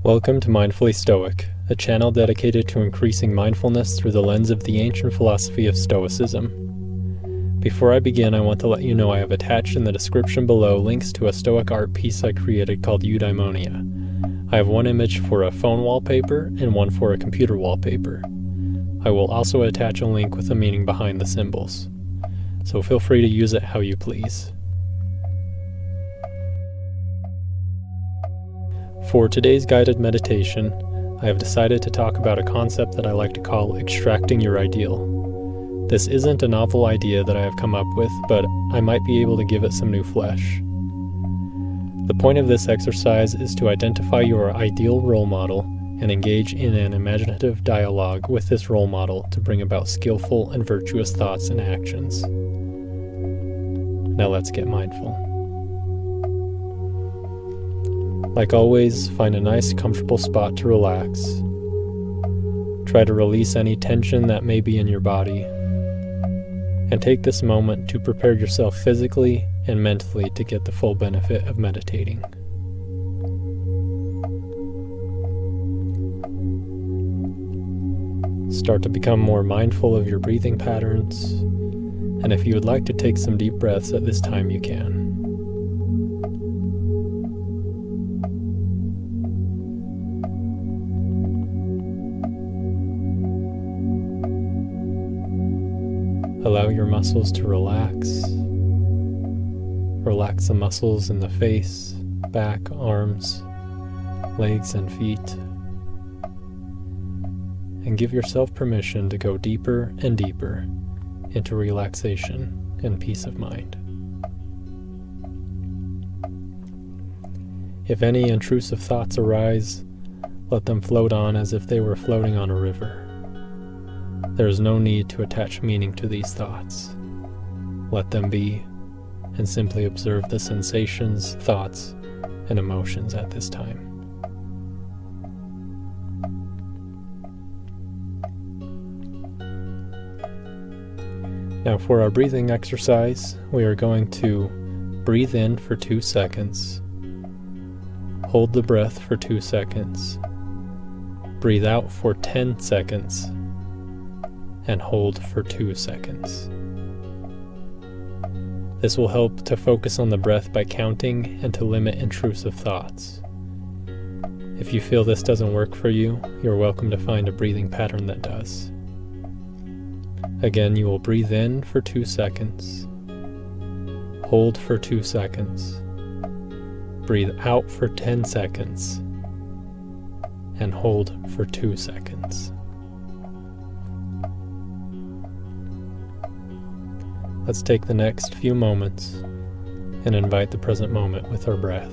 Welcome to Mindfully Stoic, a channel dedicated to increasing mindfulness through the lens of the ancient philosophy of Stoicism. Before I begin, I want to let you know I have attached in the description below links to a Stoic art piece I created called Eudaimonia. I have one image for a phone wallpaper and one for a computer wallpaper. I will also attach a link with the meaning behind the symbols, so feel free to use it how you please. For today's guided meditation, I have decided to talk about a concept that I like to call extracting your ideal. This isn't a novel idea that I have come up with, but I might be able to give it some new flesh. The point of this exercise is to identify your ideal role model and engage in an imaginative dialogue with this role model to bring about skillful and virtuous thoughts and actions. Now let's get mindful. Like always, find a nice, comfortable spot to relax. Try to release any tension that may be in your body. And take this moment to prepare yourself physically and mentally to get the full benefit of meditating. Start to become more mindful of your breathing patterns. And if you would like to take some deep breaths at this time, you can. Allow your muscles to relax. Relax the muscles in the face, back, arms, legs, and feet. And give yourself permission to go deeper and deeper into relaxation and peace of mind. If any intrusive thoughts arise, let them float on as if they were floating on a river. There is no need to attach meaning to these thoughts. Let them be, and simply observe the sensations, thoughts, and emotions at this time. Now for our breathing exercise, we are going to breathe in for 2 seconds, hold the breath for 2 seconds, breathe out for 10 seconds, and hold for 2 seconds. This will help to focus on the breath by counting and to limit intrusive thoughts. If you feel this doesn't work for you, you're welcome to find a breathing pattern that does. Again, you will breathe in for 2 seconds, hold for 2 seconds, breathe out for 10 seconds, and hold for 2 seconds. Let's take the next few moments and invite the present moment with our breath.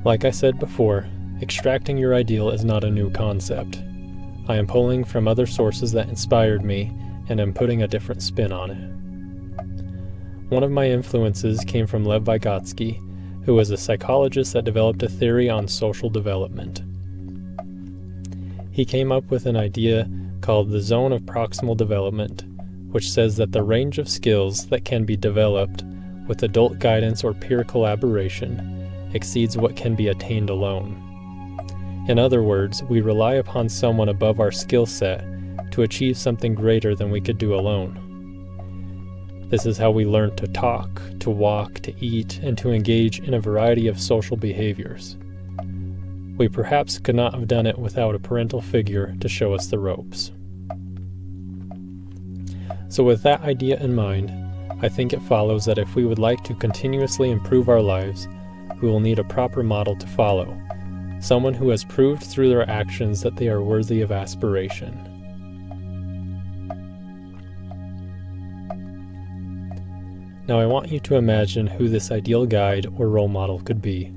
Like I said before, extracting your ideal is not a new concept. I am pulling from other sources that inspired me and am putting a different spin on it. One of my influences came from Lev Vygotsky, who was a psychologist that developed a theory on social development. He came up with an idea called the zone of proximal development, which says that the range of skills that can be developed with adult guidance or peer collaboration exceeds what can be attained alone. In other words, we rely upon someone above our skill set to achieve something greater than we could do alone. This is how we learn to talk, to walk, to eat, and to engage in a variety of social behaviors. We perhaps could not have done it without a parental figure to show us the ropes. So with that idea in mind, I think it follows that if we would like to continuously improve our lives, we will need a proper model to follow, someone who has proved through their actions that they are worthy of aspiration. Now I want you to imagine who this ideal guide or role model could be.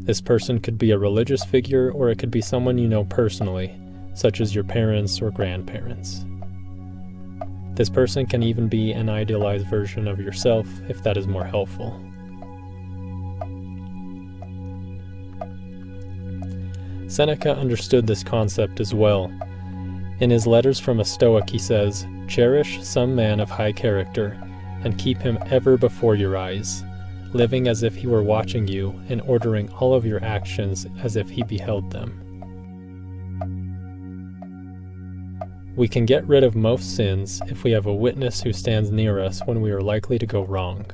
This person could be a religious figure, or it could be someone you know personally, such as your parents or grandparents. This person can even be an idealized version of yourself, if that is more helpful. Seneca understood this concept as well. In his Letters from a Stoic he says, "Cherish some man of high character, and keep him ever before your eyes, living as if he were watching you, and ordering all of your actions as if he beheld them." We can get rid of most sins if we have a witness who stands near us when we are likely to go wrong.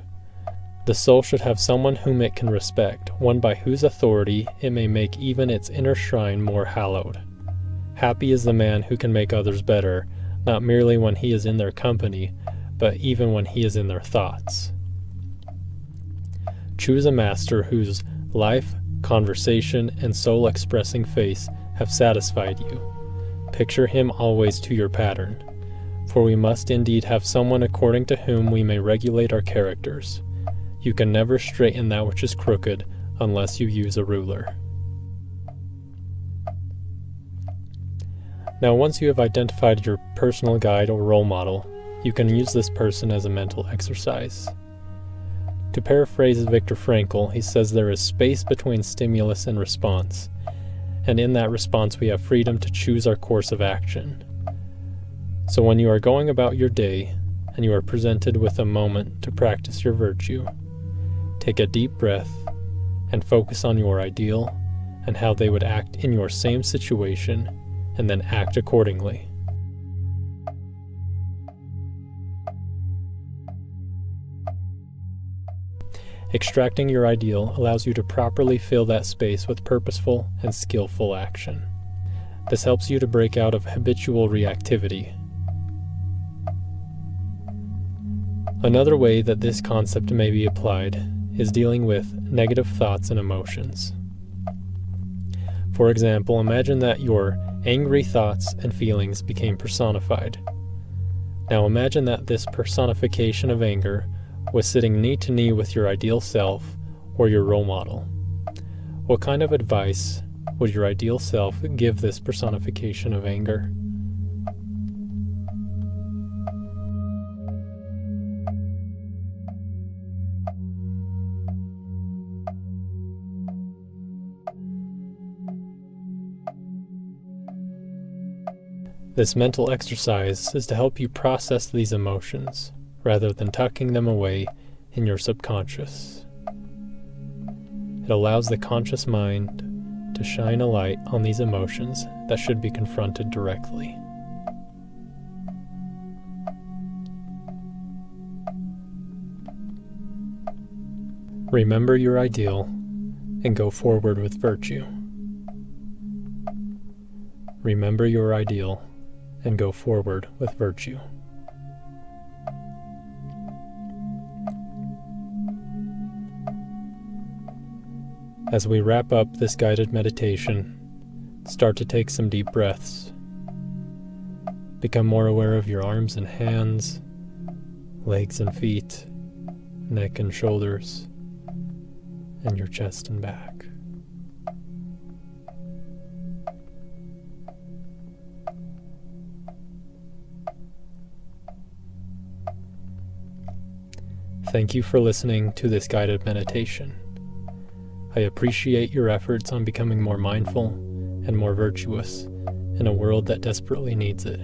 The soul should have someone whom it can respect, one by whose authority it may make even its inner shrine more hallowed. Happy is the man who can make others better, not merely when he is in their company, but even when he is in their thoughts. Choose a master whose life, conversation, and soul-expressing face have satisfied you. Picture him always to your pattern, for we must indeed have someone according to whom we may regulate our characters. You can never straighten that which is crooked unless you use a ruler. Now, once you have identified your personal guide or role model, you can use this person as a mental exercise. To paraphrase Viktor Frankl, he says there is space between stimulus and response, and in that response we have freedom to choose our course of action. So when you are going about your day, and you are presented with a moment to practice your virtue, take a deep breath and focus on your ideal and how they would act in your same situation, and then act accordingly. Extracting your ideal allows you to properly fill that space with purposeful and skillful action. This helps you to break out of habitual reactivity. Another way that this concept may be applied is dealing with negative thoughts and emotions. For example, imagine that your angry thoughts and feelings became personified. Now imagine that this personification of anger was sitting knee to knee with your ideal self or your role model. What kind of advice would your ideal self give this personification of anger? This mental exercise is to help you process these emotions, rather than tucking them away in your subconscious. It allows the conscious mind to shine a light on these emotions that should be confronted directly. Remember your ideal and go forward with virtue. Remember your ideal and go forward with virtue. As we wrap up this guided meditation, start to take some deep breaths. Become more aware of your arms and hands, legs and feet, neck and shoulders, and your chest and back. Thank you for listening to this guided meditation. I appreciate your efforts on becoming more mindful and more virtuous in a world that desperately needs it.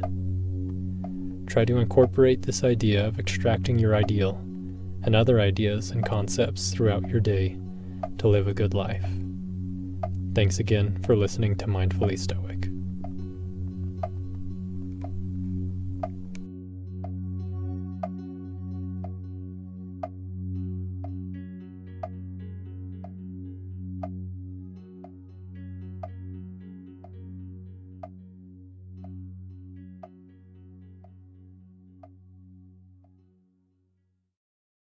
Try to incorporate this idea of extracting your ideal and other ideas and concepts throughout your day to live a good life. Thanks again for listening to Mindfully Stoic.